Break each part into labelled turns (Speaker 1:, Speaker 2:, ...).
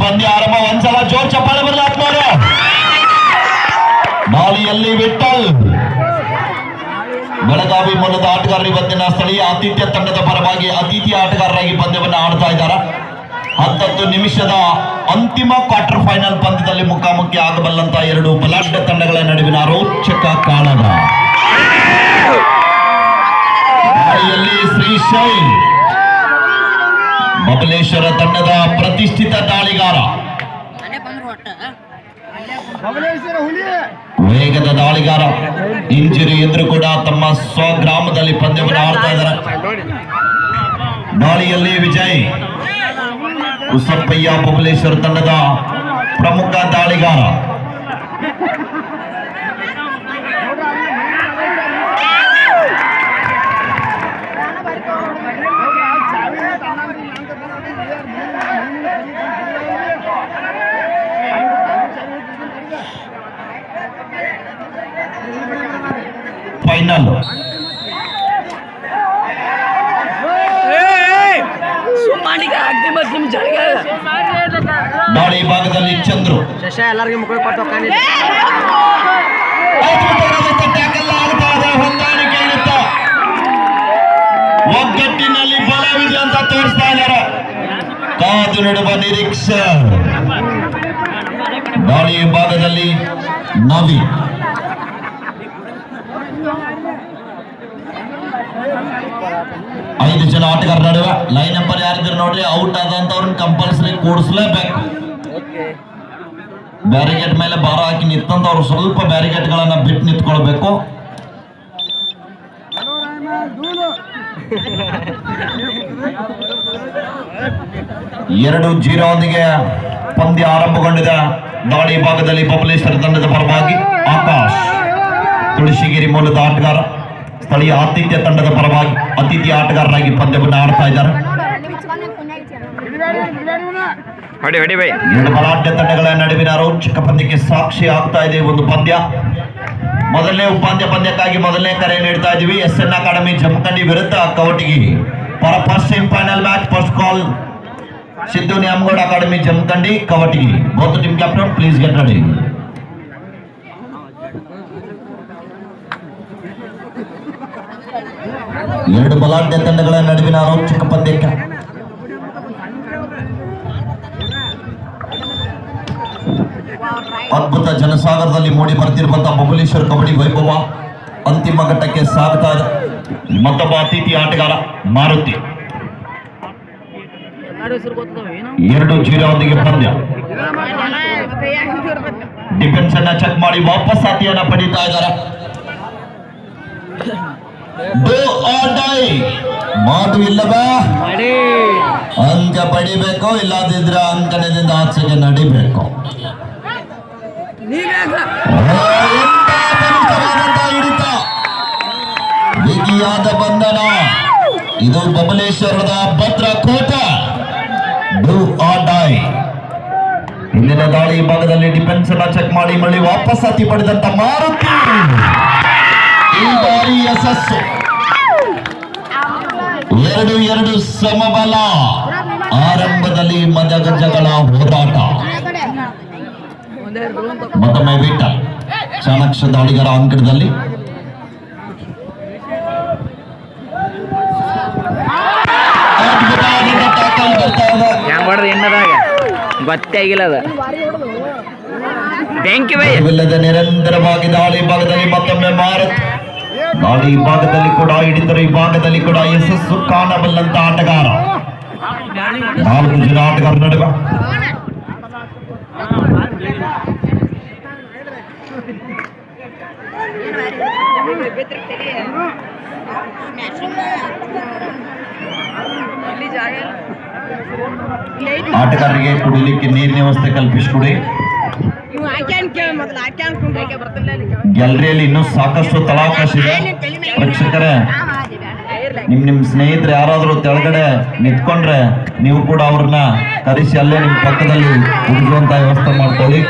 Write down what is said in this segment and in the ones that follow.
Speaker 1: ಪಂದ್ಯ ಆರಂಭ. ಒಂದ್ಸಲ ಜೋರ್ ಚಪ್ಪಾಳೆ ಬರಲಿ ಆತ್ಮಾರು. ದಾಳಿಯಲ್ಲಿ ವಿಠಲ್. ಬೆಳಗಾವಿ ಮೂಲದ ಆಟಗಾರರು ಇವತ್ತಿನ ಸ್ಥಳೀಯ ಆತಿಥ್ಯ ತಂಡದ ಪರವಾಗಿ ಅತಿಥಿ ಆಟಗಾರರಾಗಿ ಪಂದ್ಯವನ್ನು ಆಡ್ತಾ ಇದ್ದಾರೆ. 10 ನಿಮಿಷದ ಅಂತಿಮ ಕ್ವಾರ್ಟರ್ ಫೈನಲ್ ಪಂದ್ಯದಲ್ಲಿ ಮುಖಾಮುಖಿ ಆಗಬಲ್ಲಂತ ಎರಡು ಬಲಾಢ್ಯ ತಂಡಗಳ ನಡುವಿನ ರೋಚಕ ಕಾಳಗ. ಶ್ರೀಶೈಲ್ ಬಬಲೇಶ್ವರ ತಂಡದ ಪ್ರತಿಷ್ಠಿತ ದಾಳಿಗಾರ. ವೇಗದ ದಾಳಿಗಾರ. ಇಂಜುರಿ ಎದುರು ಕೂಡ ತಮ್ಮ ಸ್ವಗ್ರಾಮದಲ್ಲಿ ಪಂದ್ಯವನ್ನು ಆಡ್ತಾ ಇದ್ದಾರೆ. ದಾಳಿಯಲ್ಲಿ ವಿಜಯ್ ಕುಸಪ್ಪಯ್ಯ ಬಬಲೇಶ್ವರ ತಂಡದ ಪ್ರಮುಖ ದಾಳಿಗಾರ. ಫೈನಲ್ ದಾಳಿ ಭಾಗದಲ್ಲಿ ಚಂದ್ರು
Speaker 2: ಎಲ್ಲರಿಗೂ ಮುಖ
Speaker 1: ಹೊಂದಾಣಿಕೆ ಇರುತ್ತ ಒಗ್ಗಟ್ಟಿನಲ್ಲಿ ಬಲವಿದೆ ಅಂತ ತೋರಿಸ್ತಾ ಇದ್ದಾರೆ. ಕಾದು ನೋಡುವ ನಿರೀಕ್ಷೆ. ದಾಳಿ ಭಾಗದಲ್ಲಿ ನವಿ. ಐದು ಜನ ಆಟಗಾರ ನಡುವೆ ಲೈನ್ ನಂಬರ್ ಯಾರಿದ್ರು ನೋಡ್ರಿ, ಔಟ್ ಆದಂತವ್ರನ್ನ ಕಂಪಲ್ಸರಿ ಕೂಡಿಸ್ಲೇಬೇಕು. ಬ್ಯಾರಿಗೇಟ್ ಮೇಲೆ ಭಾರ ಹಾಕಿ ನಿಂತಂತವ್ರು ಸ್ವಲ್ಪ ಬ್ಯಾರಿಗೇಟ್ ಗಳನ್ನ ಬಿಟ್ಟು ನಿಂತ್ಕೊಳ್ಬೇಕು. 2-0 ಪಂದ್ಯ ಆರಂಭಗೊಂಡಿದೆ. ದಾಳಿ ಭಾಗದಲ್ಲಿ ಬಬಲೇಶ್ವರ ತಂಡದ ಪರವಾಗಿ ಆಕಾಶ್. ತುಳಸಿಗಿರಿ ಮೂಲದ ಆಟಗಾರ ಸ್ಥಳೀಯ ಆತಿಥ್ಯ ತಂಡದ ಪರವಾಗಿ ಅತಿಥಿ ಆಟಗಾರರಾಗಿ ಪಂದ್ಯವನ್ನು ಆಡ್ತಾ ಇದ್ದಾರೆ. ಎರಡು ಬಲಾಢ್ಯ ತಂಡಗಳ ನಡುವಿನ ರೋಚಕ ಪಂದ್ಯಕ್ಕೆ ಸಾಕ್ಷಿ ಆಗ್ತಾ ಇದೆ ಒಂದು ಪಂದ್ಯ. ಮೊದಲನೇ ಪಂದ್ಯಕ್ಕಾಗಿ ಮೊದಲನೇ ಕರೆ ನೀಡ್ತಾ ಇದೀವಿ. SN ಅಕಾಡೆಮಿ ಜಮಖಂಡಿ ವಿರುದ್ಧ Kavatagi. For first semifinal match first call Siddu Nyamagouda academy Jamkhandi Kavatagi. Both team captain please get ready. ಎರಡು ಬಲಾಢ್ಯ ತಂಡಗಳ ನಡುವಿನ ರೋಚಕ ಪಂದ್ಯಕ್ಕೆ ಅದ್ಭುತ ಜನಸಾಗರದಲ್ಲಿ ಮೂಡಿ ಬರ್ತಿರುವಂತಹ ಬಬಲೇಶ್ವರ ಕಬಡ್ಡಿ ವೈಭವ ಅಂತಿಮ ಘಟ್ಟಕ್ಕೆ ಸಾಗ್ತಾ ಇದೆ. ಮತ್ತೊಬ್ಬ ಅತಿಥಿ ಆಟಗಾರ ಮಾರುತಿ. 2-0 ಪಂದ್ಯ. ಡಿಫೆನ್ಸ್ ಅನ್ನ ಚೆಕ್ ಮಾಡಿ ವಾಪಸ್ ಸಾತಿಯನ್ನ ಪಡೀತಾ ಇದ್ದಾರೆ. ಮಾತು ಇಲ್ಲವೇ ಅಂಕ ಪಡಿಬೇಕು, ಇಲ್ಲದಿದ್ರೆ ಅಂಕಣದಿಂದ ಆಚೆಗೆ ನಡಿಬೇಕು. ಹಿಡಿತ, ಬಿಗಿಯಾದ ಬಂಧನ. ಇದು ಬಬಲೇಶ್ವರದ ಭದ್ರಕೋಟೆ. Do or die. ಹಿಂದಿನ ದಾಳಿ ಭಾಗದಲ್ಲಿ ಡಿಫೆನ್ಸ್ ಅನ್ನ ಚೆಕ್ ಮಾಡಿ ಮళ్ళీ ವಾಪಸ್ ಹತ್ತಿ ಪಡೆದಂತ ಮಾರುತಿ ಈ ಬಾರಿ ಯಶಸ್ಸು. 2-2 ಸಮಬಲ. ಆರಂಭದಲ್ಲಿ ಮದಗಜಗಳ ಹೋರಾಟ. ಮತ್ತೊಮ್ಮೆ ವಿಠಲ್ ಚಾಣಕ್ಯ ದಾಳಿಗಾರ ಅಂಕಣದಲ್ಲಿ. ನಿರಂತರವಾಗಿ ದಾಳಿ ಭಾಗದಲ್ಲಿ ಮತ್ತೊಮ್ಮೆ ಮಾರುತಿ. ದಾಳಿ ಭಾಗದಲ್ಲಿ ಕೂಡ ಹಿಡಿದರು, ಈ ಭಾಗದಲ್ಲಿ ಕೂಡ ಯಶಸ್ಸು ಕಾಣಬಲ್ಲಂತ ಆಟಗಾರ. 4 ಜನ ಆಟಗಾರ ನಡುವೆ ಆಟಗಾರರಿಗೆ ಕುಡಿಲಿಕ್ಕೆ ನೀರಿನ ವ್ಯವಸ್ಥೆ ಕಲ್ಪಿಸಿಕೊಡಿ. ಗ್ಯಾಲರಿಯಲ್ಲಿ ಇನ್ನೂ ಸಾಕಷ್ಟು ತಳಾವಕಾಶ ಇದೆ. ಪ್ರೇಕ್ಷಕರೇ, ನಿಮ್ ಸ್ನೇಹಿತರು ಯಾರಾದ್ರೂ ತೆಳಗಡೆ ನಿಂತ್ಕೊಂಡ್ರೆ ನೀವು ಕೂಡ ಅವ್ರನ್ನ ಕರೆಸಿ ಅಲ್ಲೇ ನಿಮ್ ಪಕ್ಕದಲ್ಲಿ ಉಳಿಸುವಂತ ವ್ಯವಸ್ಥೆ ಮಾಡ್ಕೊಳ್ಳಿ.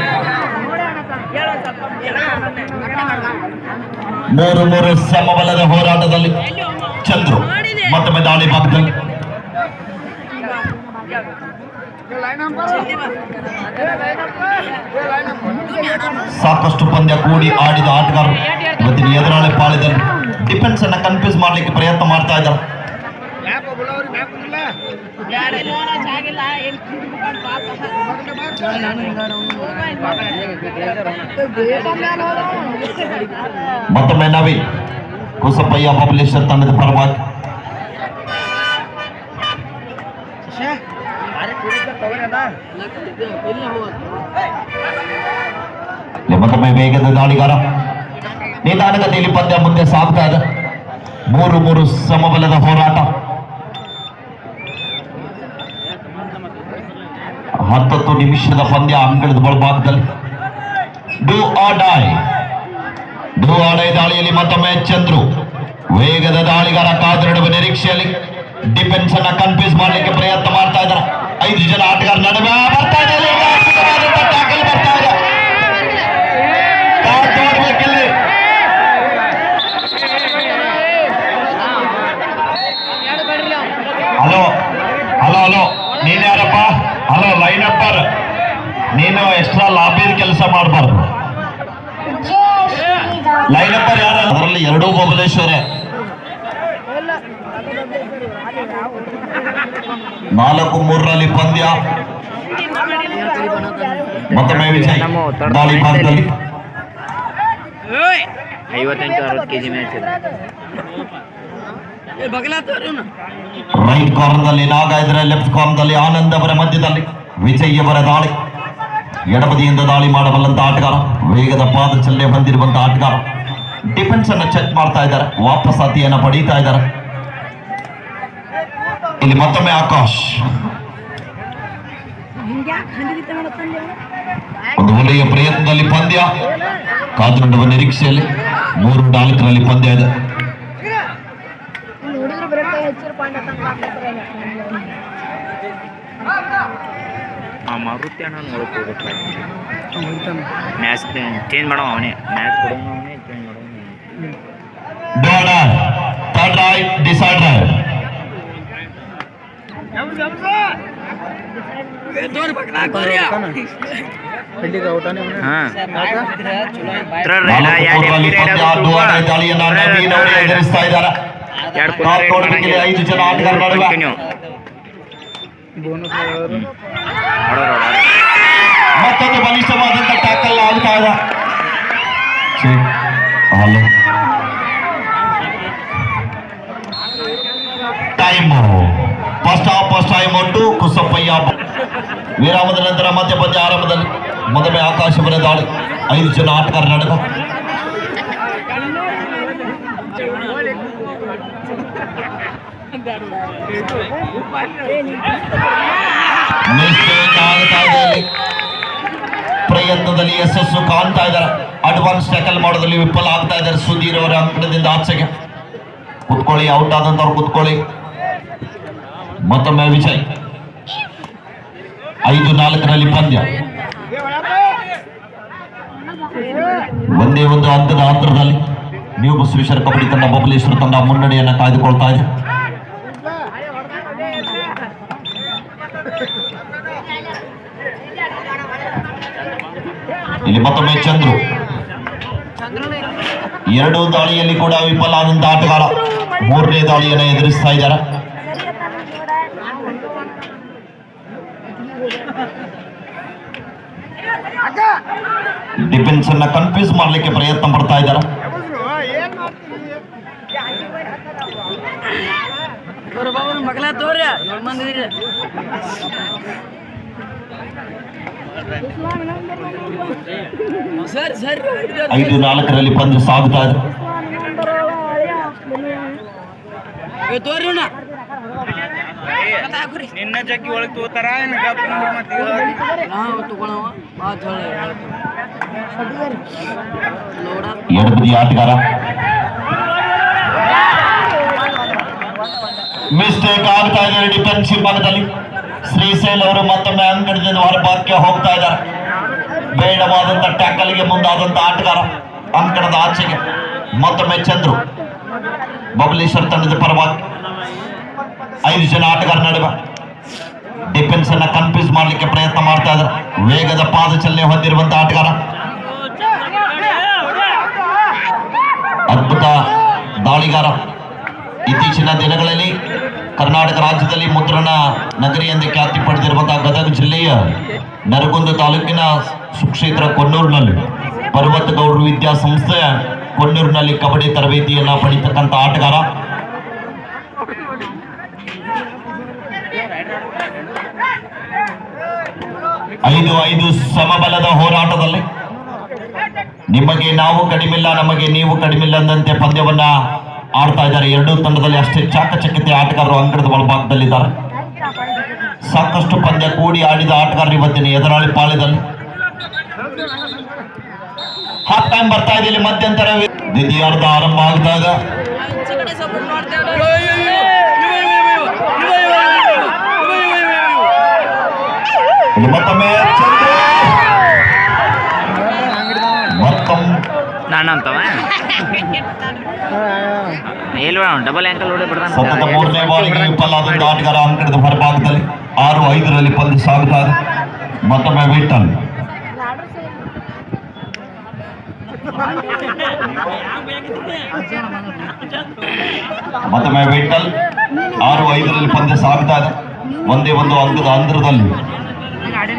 Speaker 1: 3-3 ಸಮಬಲದ ಹೋರಾಟದಲ್ಲಿ ಚಂದ್ರು ಮತ್ತೊಮ್ಮೆ ದಾಳಿ ಭಾಗದಲ್ಲಿ ಸಾಕಷ್ಟು ಪಂದ್ಯ ಕೂಡಿ ಆಡಿದ ಆಟಗಾರರು ಇವತ್ತಿನ ಎದುರಾಳಿ ಪಾಳಿದಲ್ಲಿ ಡಿಫೆನ್ಸ್ ಅನ್ನ ಕನ್ಫ್ಯೂಸ್ ಮಾಡ್ಲಿಕ್ಕೆ ಪ್ರಯತ್ನ ಮಾಡ್ತಾ ಇದ್ದಾರೆ. ಮತ್ತೊಮ್ಮೆ ನವೀನ್ ಕುಸಪ್ಪಯ್ಯ ಬಬಲೇಶ್ವರ್ ತಂಡದ ಪರವಾಗಿ ಮತ್ತೊಮ್ಮೆ ವೇಗದ ದಾಳಿಗಾರ ನಿಧಾನಗತಿಯಲ್ಲಿ ಪಂದ್ಯ ಮುಂದೆ ಸಾಗ್ತಾ ಇದೆ. 3-3 ಸಮಬಲದ ಹೋರಾಟ. 10 ನಿಮಿಷದ ಪಂದ್ಯ ಅಂಗಳದ ಬಲಭಾಗದಲ್ಲಿ. ಡೂ ಆರ್ ಡೈ ದಾಳಿಯಲ್ಲಿ ಮತ್ತೊಮ್ಮೆ ಚಂದ್ರು ವೇಗದ ದಾಳಿಗಾರ ಕಾದಿಡುವ ನಿರೀಕ್ಷೆಯಲ್ಲಿ ಡಿಫೆನ್ಸ್ ಅನ್ನ ಕನ್ಫ್ಯೂಸ್ ಮಾಡಲಿಕ್ಕೆ ಪ್ರಯತ್ನ ಮಾಡ್ತಾ ಇದ್ದಾರೆ. 5 ಜನ ಆಟಗಾರ ನಡುವೆ ಬರ್ತಾ ಇದೆ. ಟ್ಯಾಕಲ್ ಬರ್ತಾ ಇದೆ. ಹಲೋ ಹಲೋ ಹಲೋ ನೀನ್ ಯಾರಪ್ಪ? ಹಲೋ ಲೈನ್ ಅಪ್ಪರ್, ನೀನು ಎಕ್ಸ್ಟ್ರಾ ಲಾಬಿದ ಕೆಲಸ ಮಾಡಬಾರ್ದು. ಲೈನ್ ಅಪ್ಪರ್ ಯಾರು? ಅದರಲ್ಲಿ 2 ಬಬಲೇಶ್ವರೇ. 4-3 ಪಂದ್ಯ. ಮತ್ತೊಮ್ಮೆ ವಿಜಯ್ ದಾಳಿ ಭಾಗದಲ್ಲಿ
Speaker 2: 58-60 kg ಮ್ಯಾಚ್ ಇದೆ.
Speaker 1: ರೈಟ್ ಕಾರ್ನರ್ನಲ್ಲಿ ನಾಗ ಇದ್ರೆ, ಲೆಫ್ಟ್ ಕಾರ್ನರ್ನಲ್ಲಿ ಆನಂದ್ ಅವರ ಮಧ್ಯದಲ್ಲಿ ವಿಜಯ್ ಅವರ ದಾಳಿ. ಎಡಬದಿಯಿಂದ ದಾಳಿ ಮಾಡಬಲ್ಲಂತ ಆಟಗಾರ, ವೇಗದ ಪಾದಚಲನೆ ಹೊಂದಿರುವಂತ ಆಟಗಾರ. ಡಿಫೆನ್ಸ್ ಅನ್ನು ಚೆಕ್ ಮಾಡ್ತಾ ಇದ್ದಾರೆ, ವಾಪಸ್ ಅತಿಯನ್ನು ಪಡೀತಾ ಇದ್ದಾರೆ. ಇಲ್ಲಿ ಮತ್ತೊಮ್ಮೆ ಆಕಾಶ್ ಒಂದು ಒಳ್ಳೆಯ ಪ್ರಯತ್ನದಲ್ಲಿ ಪಂದ್ಯ ಕಾದುಕೊಂಡುವ ನಿರೀಕ್ಷೆಯಲ್ಲಿ 3-4 ಪಂದ್ಯ ಇದೆ.
Speaker 2: ಮಾರುತಿ ಅಣ್ಣ ನೋಡ್ಕೋಬೇಕು. ಮ್ಯಾಚ್ ಚೇಂಜ್ ಮಾಡೋ ಅವನೇ, ಮ್ಯಾಚ್ ಕೊಡೋ ಅವನೇ, ಚೇಂಜ್ ಮಾಡೋ
Speaker 1: ಥರ್ಡ್ ರೈಟ್ ಡಿಸೈಡರ್. ಎದುರಿಸ್ತಾ ಇದ್ದಾರೆ. 5 ಜನ ಆಟಗಾರ ನಡುವೆ ಮತ್ತೊಂದು ಬಲಿಷ್ಠವಾದಂತ ಟ್ಯಾಕಲ್ ಆಗ್ತಾ ಇದೆ. ಟೈಮು ಫಸ್ಟ್ ಟೈಮ್ ಉಂಟು. ಕುಸಪ್ಪಯ್ಯ ವಿರಾಮದ ನಂತರ ಮತ್ತೆ ಪಂದ್ಯ ಆರಂಭದಲ್ಲಿ ಮೊದಲೇ ಆಕಾಶ ಅವರ ದಾಳಿ. 5 ಜನ ಆಟಗಾರ ನಡುವೆ ಪ್ರಯತ್ನದಲ್ಲಿ ಯಶಸ್ಸು ಕಾಣ್ತಾ ಇದ್ದಾರೆ. ಅಡ್ವಾನ್ಸ್ ಟ್ಯಾಕಲ್ ಮಾಡೋದ್ರಲ್ಲಿ ವಿಫಲ ಆಗ್ತಾ ಇದ್ದಾರೆ. ಸುಧೀರ್ ಅವರ ಅಂಕಣದಿಂದ ಆಚೆಗೆ ಕುತ್ಕೊಳ್ಳಿ, ಔಟ್ ಆದಂತವ್ರು ಕುತ್ಕೊಳ್ಳಿ. ಮತ್ತೊಮ್ಮೆ ವಿಜಯ್ 5-4 ಪಂದ್ಯ. ಒಂದೇ ಒಂದು ಹಂತದ ಅಂತರದಲ್ಲಿ ನ್ಯೂ ಬಸವೇಶ್ವರ ಕಬಡ್ಡಿ ತಂಡ ಬಬಲೇಶ್ವರ ತಂಡ ಮುನ್ನಡೆಯನ್ನು ಕಾಯ್ದುಕೊಳ್ತಾ ಇದೆ. ಇಲ್ಲಿ ಮತ್ತೊಮ್ಮೆ ಚಂದ್ರು 2 ದಾಳಿಯಲ್ಲಿ ಕೂಡ ವಿಫಲ ಆದಂತ ಆಟಗಾರ 3ನೇ ದಾಳಿಯನ್ನು ಎದುರಿಸ್ತಾ ಇದ್ದಾರೆ. ಡಿಫೆನ್ಸ್ ಅನ್ನ ಕನ್ಫ್ಯೂಸ್ ಮಾಡ್ಲಿಕ್ಕೆ ಪ್ರಯತ್ನ ಪಡ್ತಾ ಇದ್ದಾರೆ. ಐದು 4 ಪಂದ್ಯ ಸಾಗುತ್ತಾ ಇದೆ.
Speaker 2: ನಿನ್ನ ಜಗ್ಗಿ ಒಳಗೆ ತಗೋತಾರ
Speaker 1: ಎಡಬದಿ ಆಟಗಾರ ಮಿಸ್ಟೇಕ್ ಆಗ್ತಾ ಇದೆ. ಡಿಫೆನ್ಸಿವ್ ಭಾಗದಲ್ಲಿ ಶ್ರೀಶೈಲ್ ಅವರು ಮತ್ತೊಮ್ಮೆ ಅಂಗಣದಿಂದ ಹೊರಭಾಗಕ್ಕೆ ಹೋಗ್ತಾ ಇದ್ದಾರೆ. ಬೇಡವಾದಂತ ಟ್ಯಾಕಲ್ಗೆ ಮುಂದಾದಂತ ಆಟಗಾರ ಅಂಕಣದ ಆಚೆಗೆ. ಮತ್ತೊಮ್ಮೆ ಚಂದ್ರು ಬಬಲೇಶ್ವರ್ ತಂಡದ ಪರವಾಗಿ 5 ಜನ ಆಟಗಾರ ನಡುವೆ ಡಿಫೆನ್ಸ್ ಅನ್ನ ಕನ್ಫ್ಯೂಸ್ ಮಾಡ್ಲಿಕ್ಕೆ ಪ್ರಯತ್ನ ಮಾಡ್ತಾ ಇದ್ದಾರೆ. ವೇಗದ ಪಾದ ಚಲನೆ ಹೊಂದಿರುವಂತಹ ಆಟಗಾರ, ಅದ್ಭುತ ದಾಳಿಗಾರ. ಇತ್ತೀಚಿನ ದಿನಗಳಲ್ಲಿ ಕರ್ನಾಟಕ ರಾಜ್ಯದಲ್ಲಿ ಮುದ್ರಣ ನಗರಿ ಎಂದು ಖ್ಯಾತಿ ಪಡೆದಿರುವಂತಹ ಗದಗ ಜಿಲ್ಲೆಯ ನರಗುಂದ ತಾಲೂಕಿನ ಸುಕ್ಷೇತ್ರ ಕೊಣ್ಣೂರಿನಲ್ಲಿ ಪರ್ವತಗೌಡರು ವಿದ್ಯಾಸಂಸ್ಥೆಯ ಕೊಣ್ಣೂರಿನಲ್ಲಿ ಕಬಡ್ಡಿ ತರಬೇತಿಯನ್ನ ಪಡಿತಕ್ಕಂಥ ಆಟಗಾರ. ಐದು ಸಮಬಲದ ಹೋರಾಟದಲ್ಲಿ ನಿಮಗೆ ನಾವು ಕಡಿಮಿಲ್ಲ, ನಮಗೆ ನೀವು ಕಡಿಮಿಲ್ಲ ಎಂದಂತೆ ಪಂದ್ಯವನ್ನ ಆಡ್ತಾ ಇದ್ದಾರೆ. ಎರಡೂ ತಂಡದಲ್ಲಿ ಅಷ್ಟೇ ಚಾಕಚಕ್ಯತೆ ಆಟಗಾರರು ಅಂಕಣದ ಒಳಭಾಗದಲ್ಲಿದ್ದಾರೆ. ಸಾಕಷ್ಟು ಪಂದ್ಯ ಕೂಡಿ ಆಡಿದ ಆಟಗಾರರು ಇವತ್ತಿನ ಎದುರಾಳಿ ಪಾಳ್ಯದಲ್ಲಿ. ಹಾಫ್ ಟೈಮ್ ಬರ್ತಾ ಇದೆ, ಇಲ್ಲಿ ಮಧ್ಯಂತರ ದ್ವಿತೀಯಾರ್ಧ ಆರಂಭ ಆಗ್ತಾ ಇದೆ. ಮತ್ತೊಮ್ಮೆ
Speaker 2: ಡಬಲ್ ಆಂಕಲ್
Speaker 1: ಸತತ ಮೂರನೇ ಬಾರಿಗೆ ವಿಫಲ ಆದಂತ ಆಟಗಾರ ಅಂಕಣದ ಹೊರಭಾಗದಲ್ಲಿ 6-5ರಲ್ಲಿ ಪಂದ್ಯ ಸಾಗುತ್ತಾ ಇದೆ. ಮತ್ತೊಮ್ಮೆ ವಿಠಲ್, ಮತ್ತೊಮ್ಮೆ ವಿಠಲ್ 6-5ರಲ್ಲಿ ಪಂದ್ಯ ಸಾಗುತ್ತಾ ಇದೆ. ಒಂದೇ ಒಂದು ಅಂಕದ ಅಂತರದಲ್ಲಿ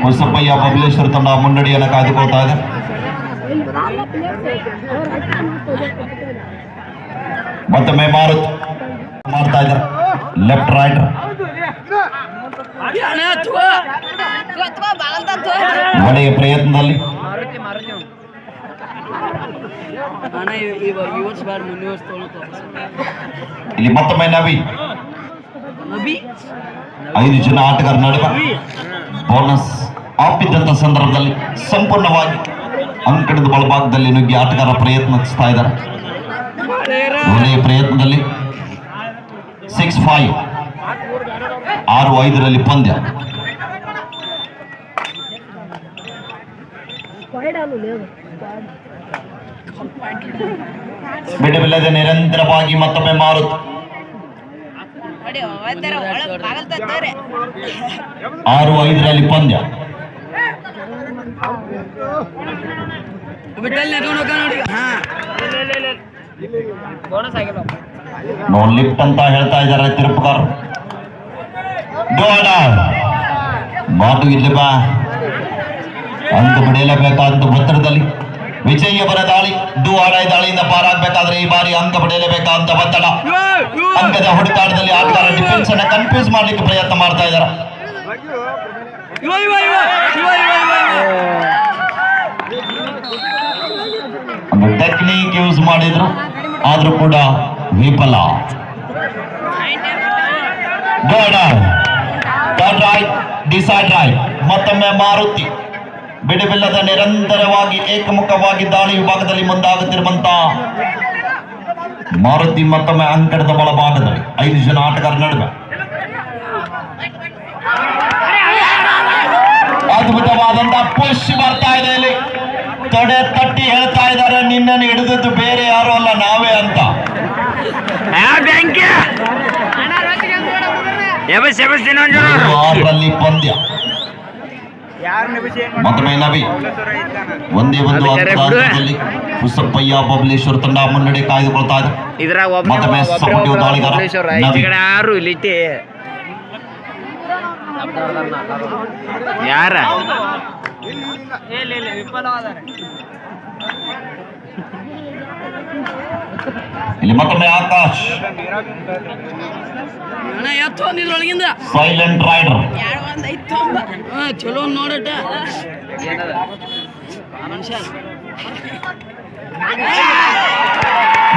Speaker 1: ಹೊಸಪ್ಪಯ್ಯ ಬಬಲೇಶ್ವರ ತಂಡ ಮುನ್ನಡೆಯನ್ನು ಕಾಯ್ದುಕೊಳ್ತಾ ಇದೆ. ಮತ್ತೊಮ್ಮೆ ಮಾರುತ್ ಮಾಡ್ತಾ ಇದ್ದಾರೆ. ಲೆಫ್ಟ್ ರೈಟ್ ಒಡೆಯ ಪ್ರಯತ್ನದಲ್ಲಿ ಇಲ್ಲಿ ಮತ್ತೊಮ್ಮೆ ನವಿ 5 ಜನ ಆಟಗಾರ ನಡುವೆ ಬೋನಸ್ ಆಪಿದ್ದಂತ ಸಂದರ್ಭದಲ್ಲಿ ಸಂಪೂರ್ಣವಾಗಿ ಅಂಕಣದ ಬಲಭಾಗದಲ್ಲಿ ನುಗ್ಗಿ ಆಟಗಾರ ಪ್ರಯತ್ನಿಸ್ತಾ ಇದ್ದಾರೆ. ಒಳ್ಳೆಯ ಪ್ರಯತ್ನದಲ್ಲಿ 6-5, 6-5ರಲ್ಲಿ ಪಂದ್ಯ. ಬಿಡುವಿಲ್ಲದೆ ನಿರಂತರವಾಗಿ ಮತ್ತೊಮ್ಮೆ ಮಾರುತ್ 6-5ರಲ್ಲಿ ಪಂದ್ಯ. ನೋ ಲಿಫ್ಟ್ ಅಂತ ಹೇಳ್ತಾ ಇದ್ದಾರೆ ತಿರುಪುಗಾರ್. ಮಾತು ಇಲ್ಲಿ ಬಾ ಅಂತ ಪಡೆಯಲೇಬೇಕಾದಂತ ಒತ್ತಡದಲ್ಲಿ ವಿಜಯವರ ದಾಳಿ, ಡುವಾಡಾಯ್ ದಾಳಿಯಿಂದ ಪಾರಾಗಬೇಕಾದ್ರೆ ಈ ಬಾರಿ ಅಂಕ ಪಡೆಯಲೇಬೇಕಾದಂತ ಒತ್ತಡ. ಅಂಕದ ಹುಡುಕಾಟದಲ್ಲಿ ಆಟಗಾರ ಡಿಫೆನ್ಸ್ ಅನ್ನ ಕನ್ಫ್ಯೂಸ್ ಮಾಡ್ಲಿಕ್ಕೆ ಪ್ರಯತ್ನ ಮಾಡ್ತಾ ಇದ್ದಾರೆ. ಒಂದು ಟೆಕ್ನಿಕ್ ಯೂಸ್ ಮಾಡಿದ್ರು, ಆದ್ರೂ ಕೂಡ ವಿಫಲ. Decide right. ಮತ್ತೊಮ್ಮೆ ಮಾರುತಿ ಬಿಡುವಿಲ್ಲದ ನಿರಂತರವಾಗಿ ಏಕಮುಖವಾಗಿ ದಾಳಿ ವಿಭಾಗದಲ್ಲಿ ಮುಂದಾಗುತ್ತಿರುವಂತ ಮಾರುತಿ ಮತ್ತೊಮ್ಮೆ ಅಂಕಣದ ಬಲಭಾಗದಲ್ಲಿ 5 ಜನ ಆಟಗಾರ ನಡುವೆ ಅದ್ಭುತವಾದಂತ ಪುಷ್ ಬರ್ತಾ ಇದೆ. ಇಲ್ಲಿ ತೊಡೆ ತಟ್ಟಿ ಹೇಳ್ತಾ ಇದ್ದಾರೆ, ನಿನ್ನನ್ನು ಹಿಡಿದದ್ದು ಬೇರೆ ಯಾರು ಅಲ್ಲ, ನಾವೇ ಅಂತ. ಪಂದ್ಯ ಮತ್ತೊಮ್ಮೆ ನವಿ ಒಂದೇ ಒಂದು ಅಂತರದಲ್ಲಿ ಹುಸಪ್ಪಯ್ಯ ಬಬಲೇಶ್ವರ ತಂಡ ಮುನ್ನಡೆ ಕಾಯ್ದುಕೊಳ್ತಾ ಇದೆ. ಮತ್ತೊಮ್ಮೆ ಸಪೋರ್ಟಿವ್ ದಾಳಿಗಾರ ನವಿ.
Speaker 2: ಯಾರ
Speaker 1: ಇಲ್ಲಿ ಮತ್ತೊಮ್ಮೆ ಆಕಾಶ್ ಸೈಲೆಂಟ್ ರೈಡರ್.
Speaker 3: ಚಲೋ ನೋಡಟ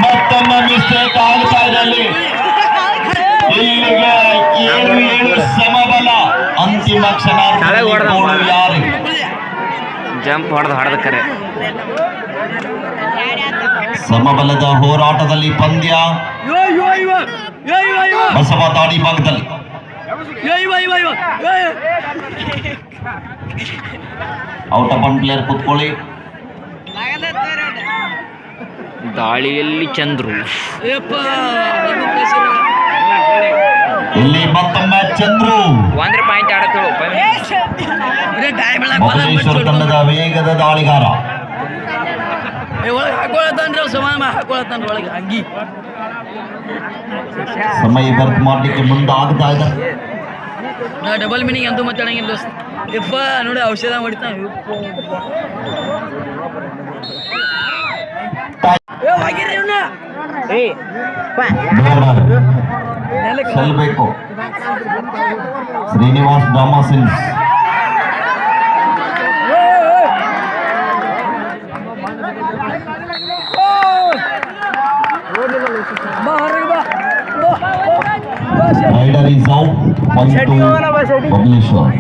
Speaker 1: ಮತ್ತೊಮ್ಮೆ ಮಿಸ್ಟೇಕ್ ಆಗ್ತಾ ಇದೆ. ಇಲ್ಲಿಗೆ 7 ಸಮಬಲ. ಅಂತಿಮ ಕ್ಷಣ ಯಾರು
Speaker 2: ಜಂಪ್ ಹೊಡೆದ ಕರೆ.
Speaker 1: ಸಮಬಲದ ಹೋರಾಟದಲ್ಲಿ ಪಂದ್ಯ. ಬಸವ ದಾಡಿ ಭಾಗದಲ್ಲಿ ಔಟ್ ಆಫ್ ಒನ್ ಪ್ಲೇಯರ್ ಕೂತ್ಕೊಳ್ಳಿ.
Speaker 2: ದಾಳಿಯಲ್ಲಿ ಚಂದ್ರು
Speaker 1: ಇಲ್ಲಿ ಮತ್ತೊಮ್ಮೆ ಚಂದ್ರು
Speaker 2: ಒಂದ್ರ ಪಾಯಿಂಟ್ ಆಡತ್ತಳು
Speaker 1: ಬಬಲೇಶ್ವರ ತಂಡದ ವೇಗದ ದಾಳಿಗಾರ.
Speaker 3: ಒಳಗೆ ಹಾಕೊಳತಾನ್ರಿ ಸಮಾನ ಹಾಕೊಳತಾನ್ರಿ ಒಳಗೆ ಅಂಗಿ
Speaker 1: ಸಮಯ ವ್ಯರ್ಥ ಮಾಡ್ಲಿಕ್ಕೆ ಮುಂದಾಗ್ತಾ ಇದೆ.
Speaker 3: ನಾ ಡಬಲ್ ಮೀನಿಂಗ್ ಎಂತೂ ಮಾತಾಡಂಗಿಲ್ಲ ಯಪ್ಪ ನೋಡಿ ಔಷಧ ಹೊಡಿತಾನ
Speaker 1: ಸಲ್ಬೇಕು Srinivas drama since raider is out. Point to Babaleshwar.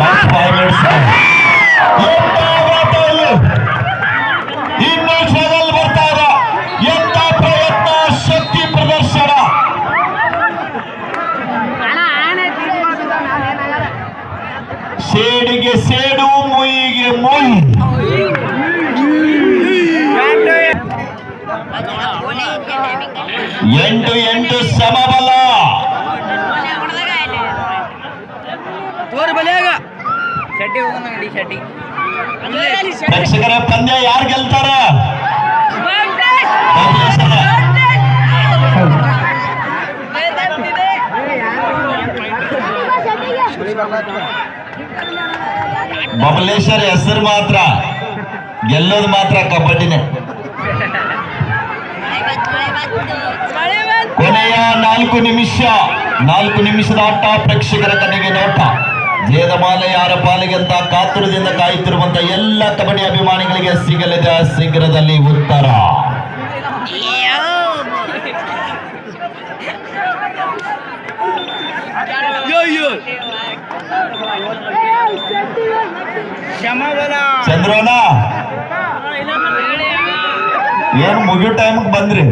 Speaker 1: Last 5 minutes. ಇನ್ನೂ ಸ್ಟ್ರಗಲ್ ಬರ್ತಾ ಇದೆ. ಎಂತ ಪ್ರಯತ್ನ, ಶಕ್ತಿ ಪ್ರದರ್ಶನ. ಸೇಡಿಗೆ ಸೇಡು, ಮುಯಿಗೆ ಮುಯಿ. ಎಂಟು ಸಮಬಲ. ಪ್ರೇಕ್ಷಕರ ಪಂದ್ಯ ಯಾರು ಗೆಲ್ತಾರ? ಬಬಲೇಶ್ವರ್ ಹೆಸರು ಮಾತ್ರ, ಗೆಲ್ಲೋದು ಮಾತ್ರ ಕಬಡ್ಡಿನೇ. ಕೊನೆಯ 4 ನಿಮಿಷದ ಆಟ. ಪ್ರೇಕ್ಷಕರ ಕಣ್ಣಿಗೆ ನೋಟ. ಜಯದಮಾಲೆ ಯಾರ ಪಾಲಿಗೆ ಅಂತ ಕಾತುರದಿಂದ ಕಾಯುತ್ತಿರುವಂತ ಎಲ್ಲ ಕಬಡ್ಡಿ ಅಭಿಮಾನಿಗಳಿಗೆ ಸಿಗಲಿದೆ ಶೀಘ್ರದಲ್ಲಿ ಉತ್ತರ. ಚಂದ್ರನ ಏನ್ ಮುಗಿಯೋ ಟೈಮ್ಗೆ ಬಂದ್ರಿ?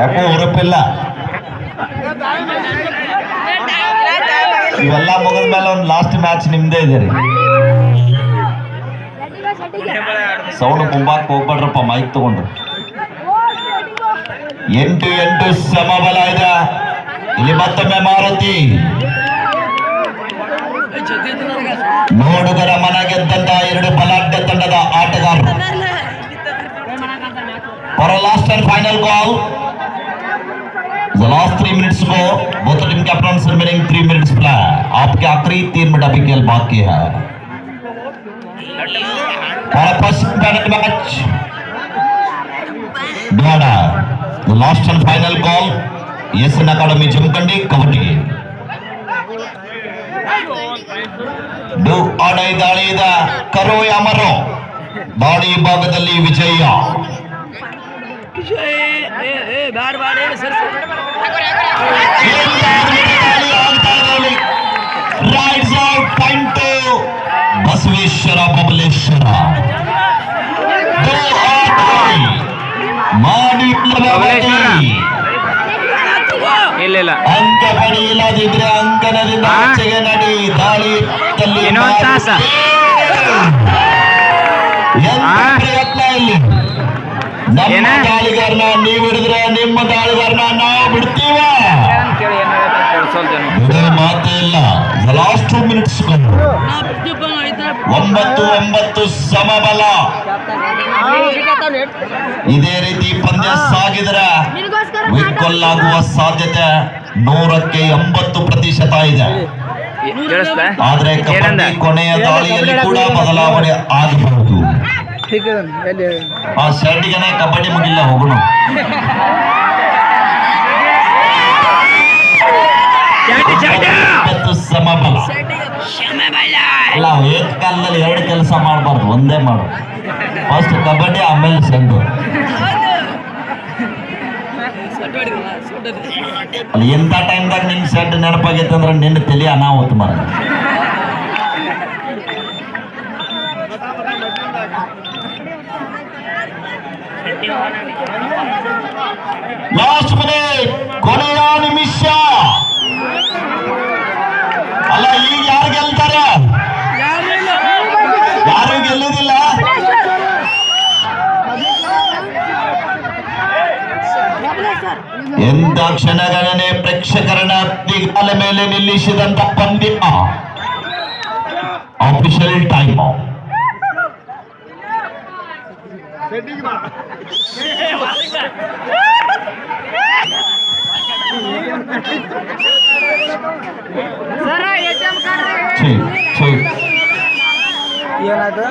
Speaker 1: ಯಾಕೋ ಉರಪಿಲ್ಲ. ಇವೆಲ್ಲ ಮುಗಿದ ಮೇಲೆ ಒಂದು ಲಾಸ್ಟ್ ಮ್ಯಾಚ್ ನಿಮ್ದೇ ಇದೆ ರೀ. ಸೌಂಡ್ ಮುಂಬಾಕ್ ಹೋಗ್ಬೇಡ್ರಪ್ಪ, ಮೈಕ್ ತಗೊಂಡ್ರು. 8 ಸಮಬಲ ಇದೆ. ಇಲ್ಲಿ ಮತ್ತೊಮ್ಮೆ ಮಾರುತಿ ನೋಡುಗರ ಮನ ಗೆದ್ದಂತ 2 ಬಲಾಢ್ಯ ತಂಡದ ಆಟಗಾರರು. For last and final call. The last 3 minutes go. Both team captains remaining 3 minutes play. आपके आखिरी 3 मिनट अभी खेल बाकी है. For a first match. Dwada. The last and final call. SN Academy Jamkandi Kabaddi. Do ಆಡೈ ದಾಳಿದ ಕರೋ ಯಾಮರೋ. ದಾಳಿ ಭಾಗದಲ್ಲಿ ವಿಜಯ. Rides out point to Basaveshwara Babaleshwar. ಮಾಡಿ
Speaker 2: ಇಲ್ಲ
Speaker 1: ಅಂಕ ಪಡೆಯಲಾದಿದ್ರೆ ಅಂಕನದಿಂದ ಆಚೆಗೆ ನಡಿ. ದಾಳಿ ಪ್ರಯತ್ನ ಇಲ್ಲಿ. ನಮ್ಮ ದಾಳಿಗಾರನ ನೀವು ಹಿಡಿದ್ರೆ ನಿಮ್ಮ ದಾಳಿಗಾರನ ನಾವು ಬಿಡ್ತೀವ. ಮಾತೇ ಇಲ್ಲ. Last 2 minutes 9 ಸಮಬಲ. ಇದೇ ರೀತಿ ಪಂದ್ಯ ಸಾಗಿದ್ರೆ ವಿಕ್ಕೊಲ್ಲಾಗುವ ಸಾಧ್ಯತೆ 100ಕ್ಕೆ 80% ಇದೆ. ಆದ್ರೆ ಕಬಡ್ಡಿ ಕೊನೆಯ ದಾಳಿಯಲ್ಲಿ ಕೂಡ ಬದಲಾವಣೆ ಆಗಬಹುದು. ಆ ಶರ್ಟಿಗೆ ಕಬಡ್ಡಿ ಮುಗಿಲ್ಲ, ಹೋಗೋಣ. ಸಮಬಲ ಅಲ್ಲ, ಏಕಕಾಲದಲ್ಲಿ 2 ಕೆಲಸ ಮಾಡಬಾರ್ದು, ಒಂದೇ ಮಾಡು. ಫಸ್ಟ್ ಕಬಡ್ಡಿ, ಆಮೇಲೆ ಸೆಂಡು. ಅಲ್ಲಿ ಎಂಥ ಟೈಮ್ದಾಗ ನಿನ್ ಸೆಡ್ ನೆನಪಾಗೈತೆ ಅಂದ್ರೆ ನಿನ್ನ ತಲೆ ಅನಾಹುತ ಮಾಡ. ಲಾಸ್ಟ್ ಮಿನಿಟ್, ಕೊನೆಯ ನಿಮಿಷ. ಅಲ್ಲ, ಈಗ ಯಾರು ಗೆಲ್ತಾರೆ? ಎಂತ ಕ್ಷಣಗಣನೆ ಪ್ರೇಕ್ಷಕರನ್ನ ದಿಗಾಲ ಮೇಲೆ ನಿಲ್ಲಿಸಿದಂತ ಪಂದ್ಯ. Official time.
Speaker 3: ಏನಾಯ್ತು?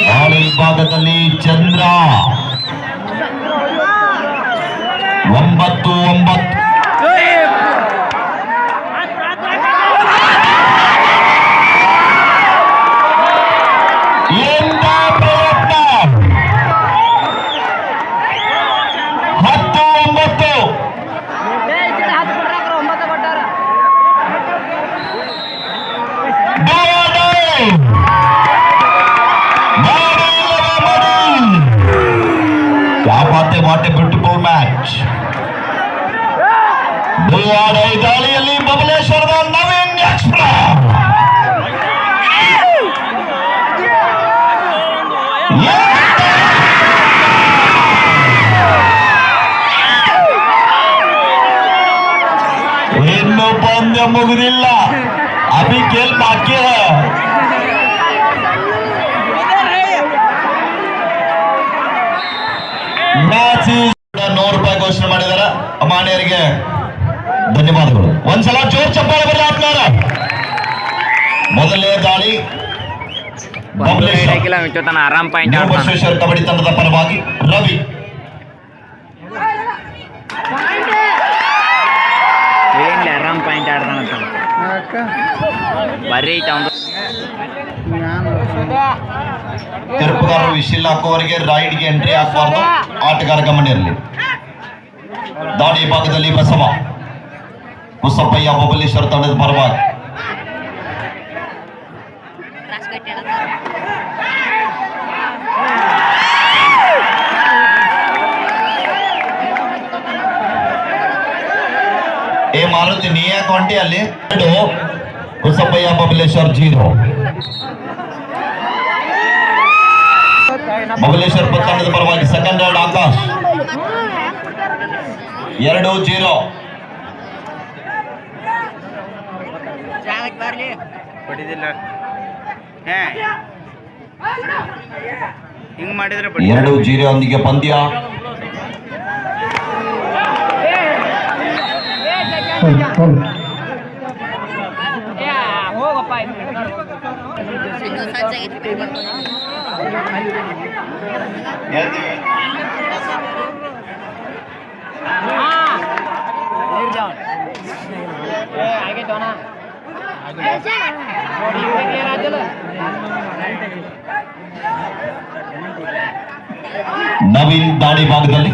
Speaker 1: ಬಾಳ ವಿಭಾಗದಲ್ಲಿ ಚಂದ್ರ 9-9. ಎಂತ ಪ್ರಯತ್ನ. 10-9. क्या बात है, what a beautiful match. ದಾಳಿಯಲ್ಲಿ ಬಬಲೇಶ್ವರದ ನವೀನ್ ಎಕ್ಸ್ಪ್ರಾ. ಇನ್ನು ಪಂದ್ಯ ಮುಗಿದಿಲ್ಲ, ಅಭಿ खेल ಬಾಕಿ है. ₹100 ಘೋಷಣೆ ಮಾಡಿದಾರ. ಅಮಾನ್ಯರಿಗೆ ಧನ್ಯವಾದಗಳು. ಒಂದ್ಸಲ ಜೋರ್ ಚಪ್ಪಾಳೆ ಬರಲಿ ಆತ್ಮಾರ. ಮೊದಲನೇ ದಾಳಿ
Speaker 2: ಆರಾಮ್ ಪಾಯಿಂಟ್
Speaker 1: ಬಸವೇಶ್ವರ ಕಬಡ್ಡಿ ತಂಡದ ಪರವಾಗಿ ರವಿ.
Speaker 2: ಆರಾಮ್ ಪಾಯಿಂಟ್ ಆಡ್ತಾನಂತ ಬರ್ರಿ ಐತ ಒಂದು
Speaker 1: ತೀರ್ಪುಗಾರರು ವಿಶಿಲ್ ಹಾಕುವವರಿಗೆ ರೈಡ್ಗೆ ಎಂಟ್ರಿ ಹಾಕಬಾರ್ದು. ಆಟಗಾರ ಗಮನ ಇರಲಿ. ದಾಳಿ ಭಾಗದಲ್ಲಿ ಬಸವ ಮುಸಪ್ಪಯ್ಯ ಬಬಲೇಶ್ವರ ತಂಡದ ಪರವಾಗಿ. ಏ ಮಾರುತಿ ನೀ ಯಾಕೆ ಹೊಂಟಿ ಅಲ್ಲಿ? ಮುಸಪ್ಪಯ್ಯ ಬಬಲೇಶ್ವರ್ 0. ಬಬಲೇಶ್ವರ ತಂಡದ ಪರವಾಗಿ ಸೆಕೆಂಡ್ ರೌಂಡ್ ಆಕಾಶ್ 2-0.
Speaker 2: ಹಿಂಗ್ ಮಾಡಿದ್ರೆ
Speaker 1: 2-0 ಒಂದಿಗೆ ಪಂದ್ಯ. ನವೀನ್ ದಾಳಿ ಭಾಗದಲ್ಲಿ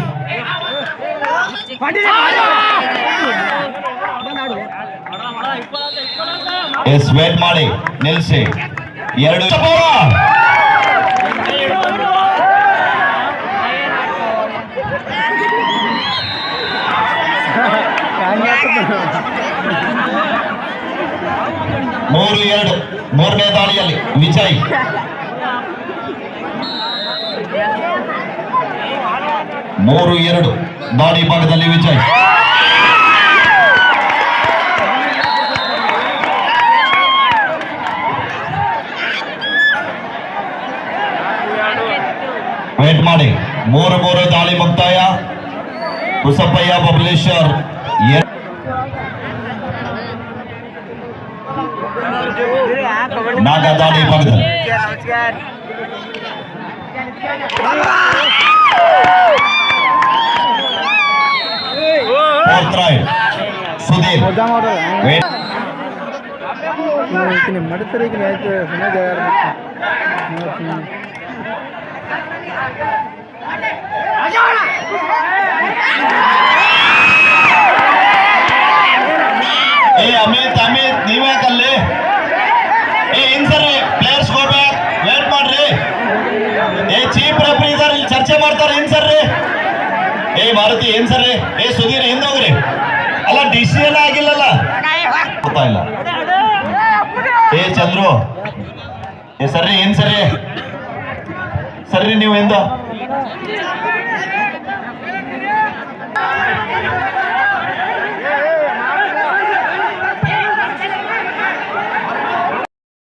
Speaker 1: ಎಸ್ ವೇಟ್ ಮಾಡಿ ನಿಲ್ಲಿಸಿ. 2 3-2 ಮೂರನೇ ದಾಳಿಯಲ್ಲಿ ವಿಜಯ್. ಮೂರು 2 ದಾಳಿ ಭಾಗದಲ್ಲಿ ವಿಜಯ್. ವೇಟ್ ಮಾಡಿ. 3-3 ದಾಳಿ ಮುಕ್ತಾಯ. ಮುಸಪ್ಪಯ್ಯ ಬಬಲೇಶ್ವರ್ ನಾಗ ದಾಳಿ ಭಾಗದಲ್ಲಿ ಸುಧೀರ್
Speaker 3: ಮಡತರಿಗೆ
Speaker 1: ಅಮಿತ್ ನೀವ್ಯಾಕಲ್ಲಿ? ಇನ್ಸರ್ರಿ ಪ್ಲೇಯರ್ಸ್ ಹೋಗ್ಬೇಕು, ವೇಟ್ ಮಾಡ್ರಿ. ಚೀಫ್ ರೆಫ್ರಿ ಇದಾರೆ, ಇಲ್ಲಿ ಚರ್ಚೆ ಮಾಡ್ತಾರೆ. ಇನ್ಸರ್ರಿ. ಮಾರುತಿ ಇನ್ಸರ್ರಿ. ಸುಧೀರ್ ಹಿಂದೋಗ್ರಿ. ಅಲ್ಲ ಡಿಸಿಷನ್ ಆಗಿಲ್ಲಲ್ಲ, ಗೊತ್ತಾ ಇಲ್ಲ. ಚಂದ್ರು ಸರ್ರಿ ಏನ್ ಸರ್ರಿ ಸರಿ ನೀವು ಎಂದ